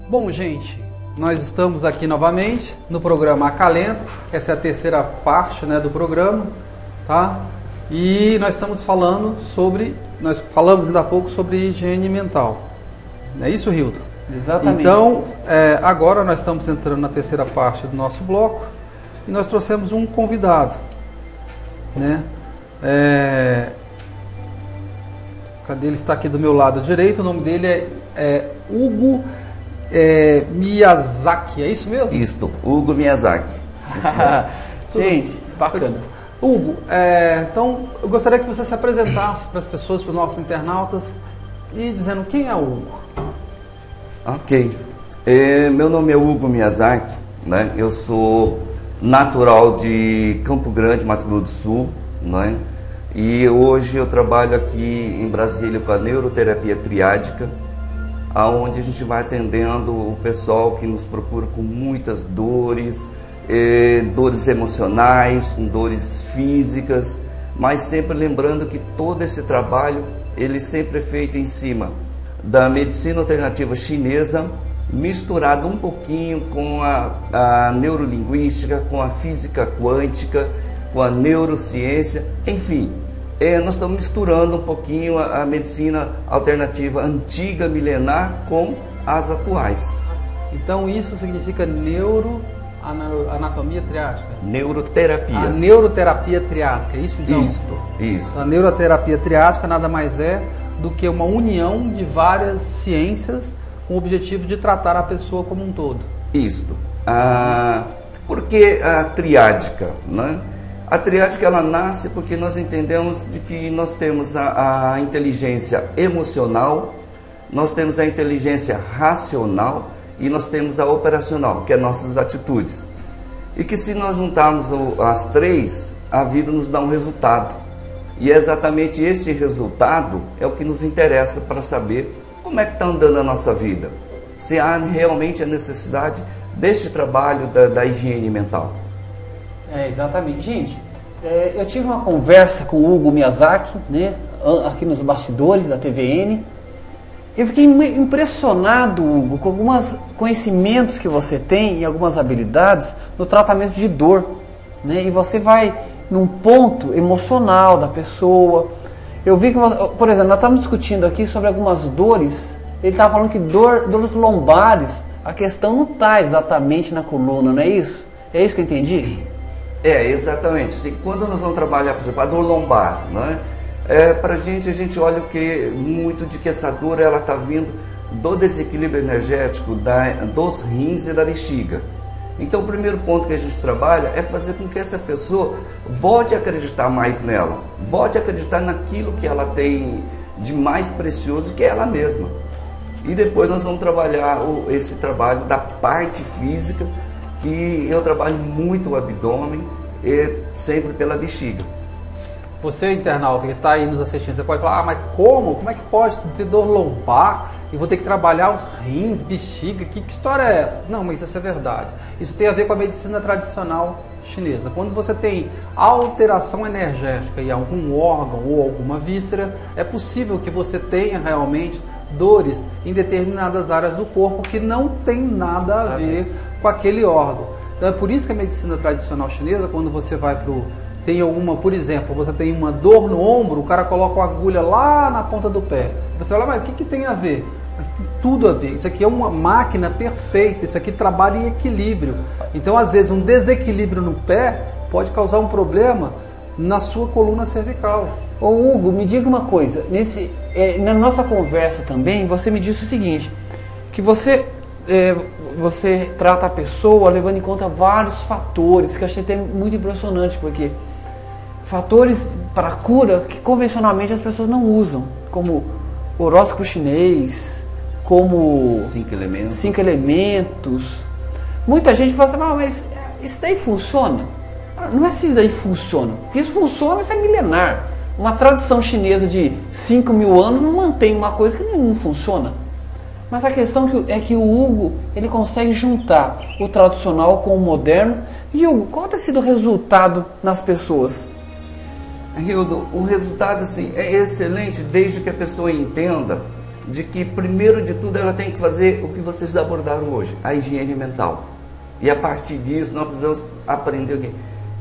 Bom, gente, nós estamos aqui novamente no programa Acalento. Essa é a terceira parte, né, do programa, tá? E nós estamos falando sobre, nós falamos ainda há pouco sobre higiene mental. Não é isso, Hildo? Exatamente. Então, agora nós estamos entrando na terceira parte do nosso bloco e nós trouxemos um convidado, né? Cadê? Ele está aqui do meu lado direito. O nome dele é Hugo Miyazaki, é isso mesmo? Isso, Hugo Miyazaki. Gente, bacana. Hugo, então eu gostaria que você se apresentasse para as pessoas, para os nossos internautas, e dizendo quem é o Hugo. Ok. Meu nome é Hugo Miyazaki, né? Eu sou natural de Campo Grande, Mato Grosso do Sul, né? E hoje eu trabalho aqui em Brasília com a neuroterapia triádica, aonde a gente vai atendendo o pessoal que nos procura com muitas dores, dores emocionais, com dores físicas, mas sempre lembrando que todo esse trabalho ele sempre é feito em cima da medicina alternativa chinesa, misturado um pouquinho com a neurolinguística, com a física quântica, com a neurociência, enfim. Nós estamos misturando um pouquinho a medicina alternativa antiga, milenar, com as atuais. Então isso significa anatomia triádica? Neuroterapia. A neuroterapia triádica, isso então? Isso. A neuroterapia triádica nada mais é do que uma união de várias ciências com o objetivo de tratar a pessoa como um todo. Isso. Por que a triádica, né? A triádica ela nasce porque nós entendemos de que nós temos a inteligência emocional, nós temos a inteligência racional e nós temos a operacional, que é nossas atitudes. E que se nós juntarmos as três, a vida nos dá um resultado. E é exatamente esse resultado é o que nos interessa para saber como é que está andando a nossa vida. Se há realmente a necessidade deste trabalho da higiene mental. Exatamente. Gente, eu tive uma conversa com o Hugo Miyazaki, né, aqui nos bastidores da TVN. Eu fiquei impressionado, Hugo, com alguns conhecimentos que você tem e algumas habilidades no tratamento de dor, né? E você vai num ponto emocional da pessoa. Eu vi que, por exemplo, nós estamos discutindo aqui sobre algumas dores. Ele estava falando que dores lombares, a questão não está exatamente na coluna, não é isso? É isso que eu entendi? Exatamente. Assim, quando nós vamos trabalhar, por exemplo, a dor lombar, né? Para a gente olha muito de que essa dor ela está vindo do desequilíbrio energético dos rins e da bexiga. Então o primeiro ponto que a gente trabalha é fazer com que essa pessoa volte a acreditar mais nela, volte a acreditar naquilo que ela tem de mais precioso, que é ela mesma. E depois nós vamos trabalhar esse trabalho da parte física, que eu trabalho muito o abdômen e sempre pela bexiga. Você, internauta, que está aí nos assistindo, você pode falar, mas como? Como é que pode ter dor lombar e vou ter que trabalhar os rins, bexiga? Que história é essa? Não, mas isso é verdade. Isso tem a ver com a medicina tradicional chinesa. Quando você tem alteração energética em algum órgão ou alguma víscera, é possível que você tenha realmente dores em determinadas áreas do corpo que não tem nada a ver com aquele órgão. Então é por isso que a medicina tradicional chinesa, quando você vai tem alguma, por exemplo, você tem uma dor no ombro, o cara coloca uma agulha lá na ponta do pé. Você fala, mas o que tem a ver? Mas tem tudo a ver. Isso aqui é uma máquina perfeita, isso aqui trabalha em equilíbrio. Então, às vezes, um desequilíbrio no pé pode causar um problema na sua coluna cervical. Ô Hugo, me diga uma coisa, na nossa conversa também, você me disse o seguinte, que você trata a pessoa levando em conta vários fatores, que eu achei até muito impressionante, porque fatores para a cura que convencionalmente as pessoas não usam, como horóscopo chinês, como 5 elementos. Muita gente fala assim, mas isso daí funciona? Não é se isso daí funciona, porque isso funciona, isso é milenar. Uma tradição chinesa de 5.000 anos não mantém uma coisa que não funciona. Mas a questão é que o Hugo ele consegue juntar o tradicional com o moderno. E Hugo, qual tem sido o resultado nas pessoas? Hildo, o resultado assim, é excelente desde que a pessoa entenda de que, primeiro de tudo, ela tem que fazer o que vocês abordaram hoje, a higiene mental. E a partir disso, nós precisamos aprender o quê?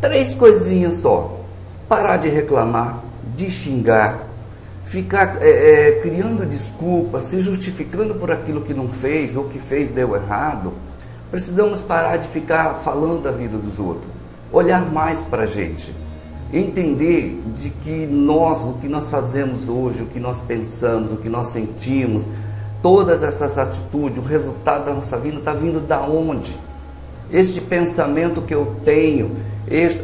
3 coisinhas só. Parar de reclamar, de xingar, ficar criando desculpas, se justificando por aquilo que não fez, ou que fez deu errado. Precisamos parar de ficar falando da vida dos outros. Olhar mais para a gente. Entender de que nós, o que nós fazemos hoje, o que nós pensamos, o que nós sentimos, todas essas atitudes, o resultado da nossa vida está vindo da onde? Este pensamento que eu tenho,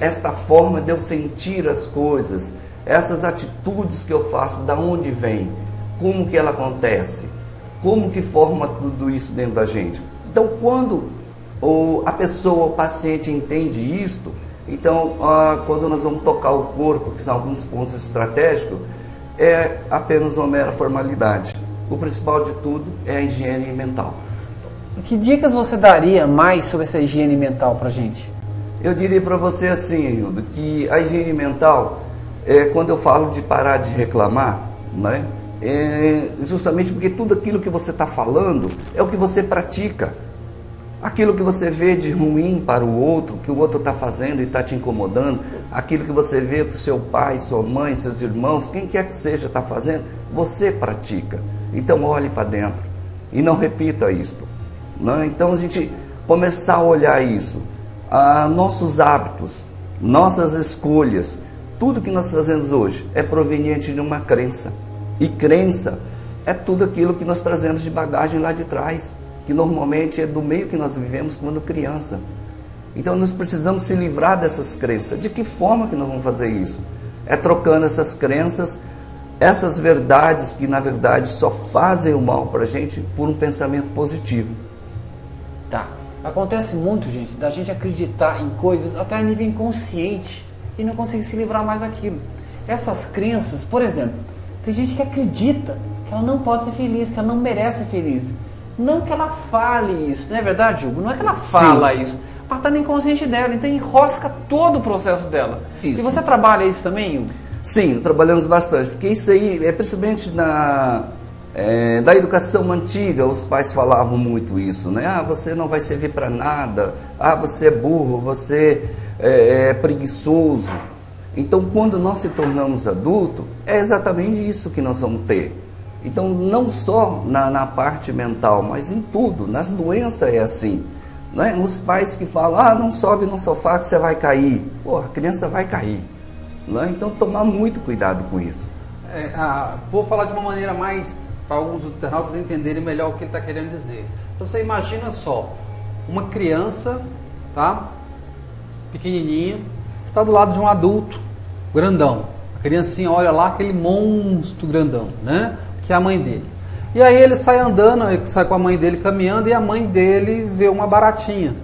esta forma de eu sentir as coisas, essas atitudes que eu faço, da onde vem? Como que ela acontece? Como que forma tudo isso dentro da gente? Então, quando a pessoa, o paciente entende isto, então, quando nós vamos tocar o corpo, que são alguns pontos estratégicos, é apenas uma mera formalidade. O principal de tudo é a higiene mental. Que dicas você daria mais sobre essa higiene mental para a gente? Eu diria para você assim, Hildo, que a higiene mental, quando eu falo de parar de reclamar, né, é justamente porque tudo aquilo que você está falando é o que você pratica. Aquilo que você vê de ruim para o outro, que o outro está fazendo e está te incomodando, aquilo que você vê que seu pai, sua mãe, seus irmãos, quem quer que seja está fazendo, você pratica. Então olhe para dentro e não repita isto. Né? Então a gente começar a olhar isso, nossos hábitos, nossas escolhas, tudo que nós fazemos hoje é proveniente de uma crença. E crença é tudo aquilo que nós trazemos de bagagem lá de trás, que normalmente é do meio que nós vivemos quando criança. Então nós precisamos se livrar dessas crenças. De que forma que nós vamos fazer isso? É trocando essas crenças, essas verdades que na verdade só fazem o mal para a gente, por um pensamento positivo. Tá. Acontece muito, gente, da gente acreditar em coisas até a nível inconsciente e não conseguir se livrar mais daquilo. Essas crenças, por exemplo, tem gente que acredita que ela não pode ser feliz, que ela não merece ser feliz. Não que ela fale isso, não é verdade, Hugo? Não é que ela fala isso, mas está no inconsciente dela, então enrosca todo o processo dela. Isso. E você trabalha isso também, Hugo? Sim, trabalhamos bastante, porque isso aí, principalmente da educação antiga, os pais falavam muito isso, né? Você não vai servir para nada, você é burro, você é preguiçoso. Então, quando nós se tornamos adultos, é exatamente isso que nós vamos ter. Então, não só na parte mental, mas em tudo, nas doenças é assim. Né? Os pais que falam, não sobe no sofá que você vai cair. Pô, a criança vai cair. Né? Então, tomar muito cuidado com isso. Vou falar de uma maneira mais, para alguns internautas entenderem melhor o que ele está querendo dizer. Então, você imagina só, uma criança, tá? Pequenininha, está do lado de um adulto grandão. A criancinha olha lá aquele monstro grandão, né? Que é a mãe dele. E aí ele sai andando, ele sai com a mãe dele caminhando e a mãe dele vê uma baratinha.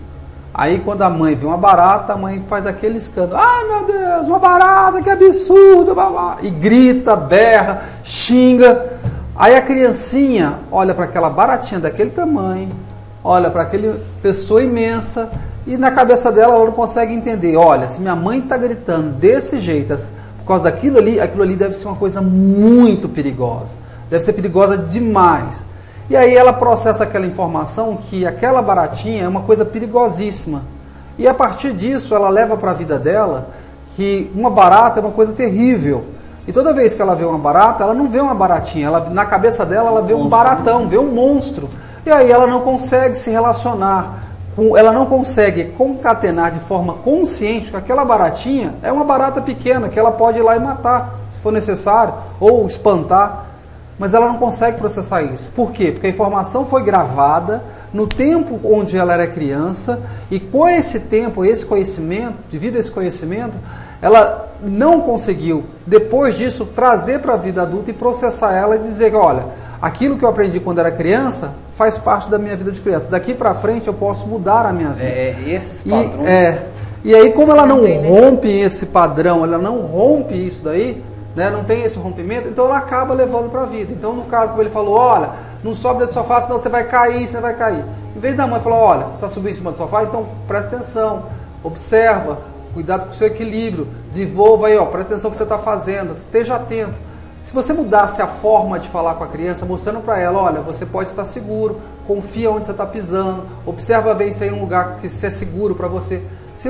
Aí quando a mãe vê uma barata, a mãe faz aquele escândalo. Ai meu Deus, uma barata, que absurdo! Blá, blá. E grita, berra, xinga. Aí a criancinha olha para aquela baratinha daquele tamanho, olha para aquela pessoa imensa e na cabeça dela ela não consegue entender. Olha, se minha mãe está gritando desse jeito, por causa daquilo ali deve ser uma coisa muito perigosa. Deve ser perigosa demais. E aí ela processa aquela informação que aquela baratinha é uma coisa perigosíssima. E a partir disso ela leva para a vida dela que uma barata é uma coisa terrível. E toda vez que ela vê uma barata, ela não vê uma baratinha. Na cabeça dela ela vê um baratão, vê um monstro. E aí ela não consegue se relacionar, ela não consegue concatenar de forma consciente que aquela baratinha é uma barata pequena, que ela pode ir lá e matar, se for necessário, ou espantar. Mas ela não consegue processar isso. Por quê? Porque a informação foi gravada no tempo onde ela era criança e com esse tempo, esse conhecimento, devido a esse conhecimento, ela não conseguiu, depois disso, trazer para a vida adulta e processar ela e dizer que, olha, aquilo que eu aprendi quando era criança faz parte da minha vida de criança. Daqui para frente eu posso mudar a minha vida. Esses padrões. E aí, como ela não rompe esse padrão, ela não rompe isso daí, né, não tem esse rompimento, então ela acaba levando para a vida. Então, no caso, como ele falou, olha, não sobe desse sofá, senão você vai cair, você vai cair. Em vez da mãe falar, olha, você está subindo em cima do sofá, então presta atenção, observa, cuidado com o seu equilíbrio, desenvolva aí, presta atenção no que você está fazendo, esteja atento. Se você mudasse a forma de falar com a criança, mostrando para ela, olha, você pode estar seguro, confia onde você está pisando, observa bem se tem um lugar que é seguro para você. Se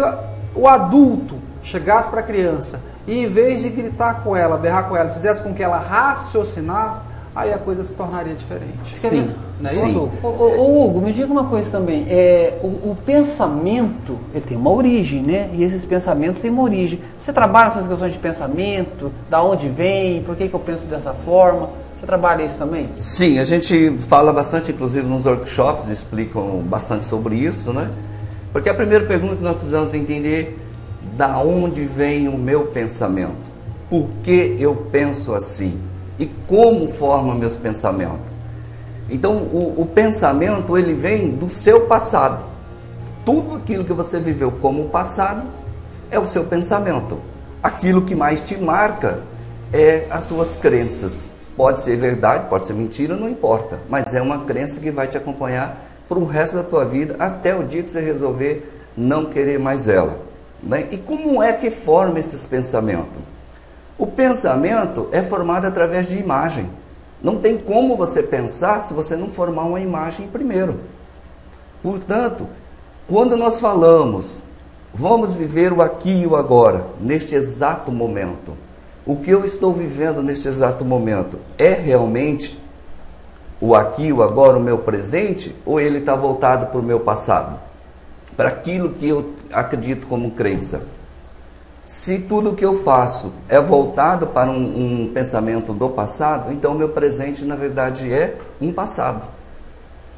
o adulto chegasse para a criança e em vez de gritar com ela, berrar com ela, fizesse com que ela raciocinasse, aí a coisa se tornaria diferente. Sim. Não é Sim. isso? Ô, Hugo, me diga uma coisa também. O pensamento, ele tem uma origem, né? E esses pensamentos têm uma origem. Você trabalha essas questões de pensamento? Da onde vem? Por que eu penso dessa forma? Você trabalha isso também? Sim, a gente fala bastante, inclusive nos workshops, explicam bastante sobre isso, né? Porque a primeira pergunta que nós precisamos entender, da onde vem o meu pensamento? Por que eu penso assim? E como forma meus pensamentos? Então, o pensamento, ele vem do seu passado. Tudo aquilo que você viveu como passado é o seu pensamento. Aquilo que mais te marca é as suas crenças. Pode ser verdade, pode ser mentira, não importa. Mas é uma crença que vai te acompanhar para o resto da tua vida, até o dia que você resolver não querer mais ela. Né? E como é que forma esses pensamentos? O pensamento é formado através de imagem. Não tem como você pensar se você não formar uma imagem primeiro. Portanto, quando nós falamos, vamos viver o aqui e o agora, neste exato momento, o que eu estou vivendo neste exato momento é realmente o aqui e o agora, o meu presente, ou ele está voltado para o meu passado? Para aquilo que eu acredito como crença? Se tudo o que eu faço é voltado para um pensamento do passado, então o meu presente, na verdade, é um passado.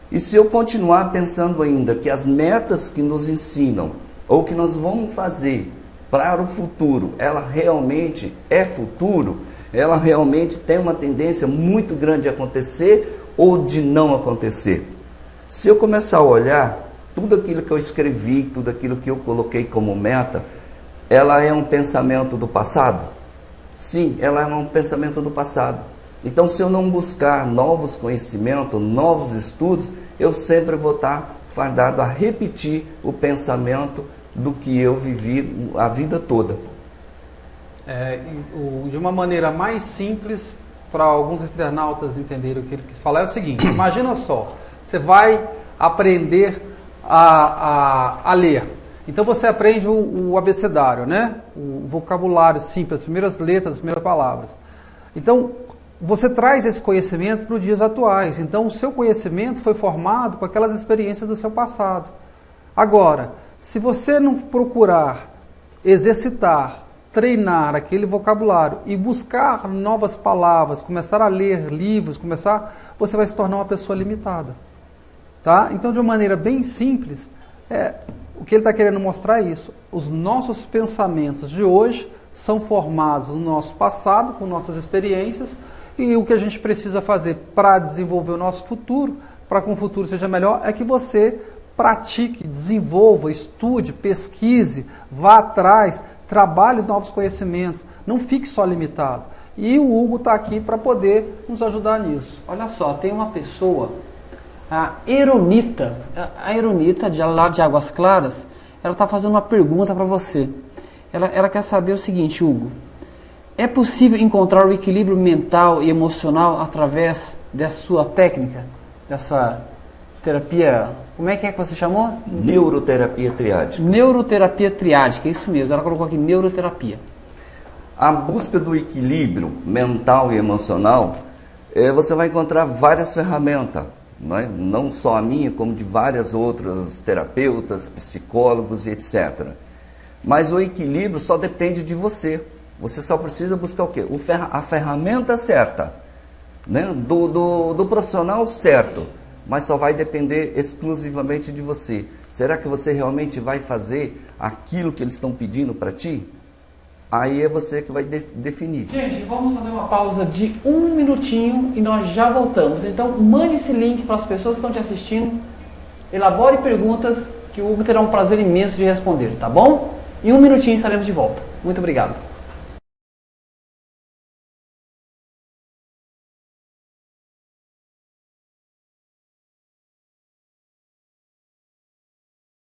E se eu continuar pensando ainda que as metas que nos ensinam, ou que nós vamos fazer para o futuro, ela realmente é futuro, ela realmente tem uma tendência muito grande de acontecer ou de não acontecer. Se eu começar a olhar tudo aquilo que eu escrevi, tudo aquilo que eu coloquei como meta, ela é um pensamento do passado? Sim, ela é um pensamento do passado. Então, se eu não buscar novos conhecimentos, novos estudos, eu sempre vou estar fardado a repetir o pensamento do que eu vivi a vida toda. De uma maneira mais simples, para alguns internautas entenderem o que ele quis falar, é o seguinte: imagina só, você vai aprender a ler. Então você aprende o abecedário, né? O vocabulário simples, as primeiras letras, as primeiras palavras. Então, você traz esse conhecimento para os dias atuais. Então, o seu conhecimento foi formado com aquelas experiências do seu passado. Agora, se você não procurar exercitar, treinar aquele vocabulário e buscar novas palavras, começar a ler livros, você vai se tornar uma pessoa limitada. Tá? Então, de uma maneira bem simples, o que ele está querendo mostrar é isso. Os nossos pensamentos de hoje são formados no nosso passado, com nossas experiências, e o que a gente precisa fazer para desenvolver o nosso futuro, para que o futuro seja melhor, é que você pratique, desenvolva, estude, pesquise, vá atrás, trabalhe os novos conhecimentos, não fique só limitado. E o Hugo está aqui para poder nos ajudar nisso. Olha só, tem uma pessoa, a Eronita, lá de Águas Claras, ela está fazendo uma pergunta para você. Ela quer saber o seguinte, Hugo: é possível encontrar o equilíbrio mental e emocional através dessa sua técnica, dessa terapia, como é que você chamou? Neuroterapia triádica. Neuroterapia triádica, isso mesmo, ela colocou aqui neuroterapia. A busca do equilíbrio mental e emocional, você vai encontrar várias ferramentas. Não só a minha, como de várias outras terapeutas, psicólogos e etc. Mas o equilíbrio só depende de você. Você só precisa buscar o quê? A ferramenta certa, né? do profissional certo, mas só vai depender exclusivamente de você. Será que você realmente vai fazer aquilo que eles estão pedindo para ti? Aí é você que vai definir. Gente, vamos fazer uma pausa de 1 minutinho e nós já voltamos. Então, mande esse link para as pessoas que estão te assistindo. Elabore perguntas que o Hugo terá um prazer imenso de responder, tá bom? Em 1 minutinho estaremos de volta. Muito obrigado.